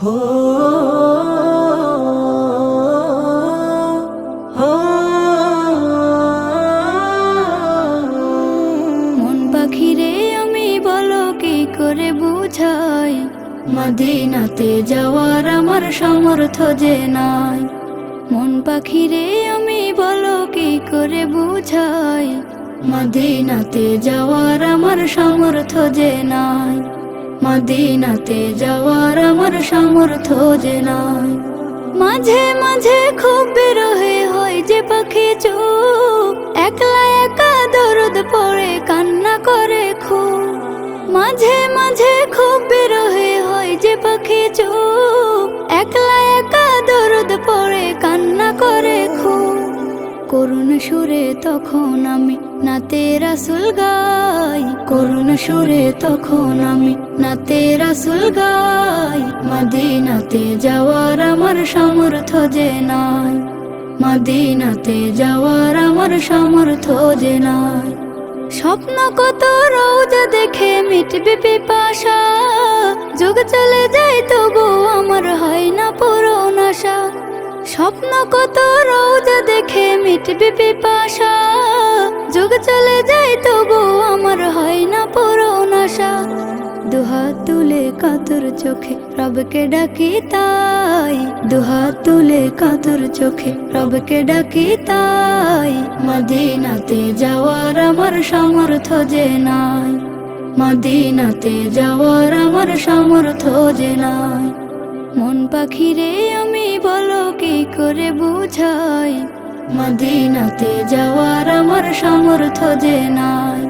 হো হো মন পাখিরে আমি বলো কি করে বুঝাই, মদিনাতে যাওয়ার আমার সামর্থ্য যে নাই। মন পাখিরে আমি বলো কি করে বুঝাই, মদিনাতে যাওয়ার আমার সামর্থ্য যে নাই। মদিনাতে যাওয়ার আমার সামর্থ্য যে নাই। মাঝে মাঝে খুব বিরহে হয় যে পাখি চুপ, একলা একা দরদ পড়ে কান্না করে খুব। মাঝে মাঝে খুব বিরহে হয় যে পাখি চুপ, একলা একা দরদ পড়ে কান্না করে খুব। করুণ সুরে তখন আমি নাতে রাসূল গাই, করুণ সুরে তখন আমি নাতে রাসূল গাই। মদিনাতে যাওয়ার আমার সামর্থ্য যে নাই, মদিনাতে যাওয়ার আমার সামর্থ্য যে নাই। স্বপ্ন কত রোজা দেখে মিটবে পিপাসা, যুগ চলে যায় তবু আমার হয় না পূরণ আশা। স্বপ্ন কত রোজা দেখে মিটবে পিপাসা, যুগ চলে যায় তবু আমার হয় না পূরণ আশা। দুহাত তুলে কাতর চোখে রবকে ডাকি তাই, দুহাত তুলে কাতর চোখে রবকে ডাকি তাই। মদিনাতে যাওয়ার আমার সামর্থ্য যে নাই, মদিনাতে যাওয়ার আমার সামর্থ্য যে নাই। মন পাখিরে আমি বলো কি করে বুঝাই, মদিনাতে যাওয়ার আমার সামর্থ্য যে নাই।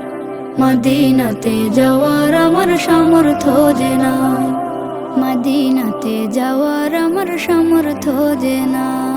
মদিনাতে যাওয়ার আমার সামর্থ্য যে নাই, মদিনাতে যাওয়ার আমার সামর্থ্য যে নাই।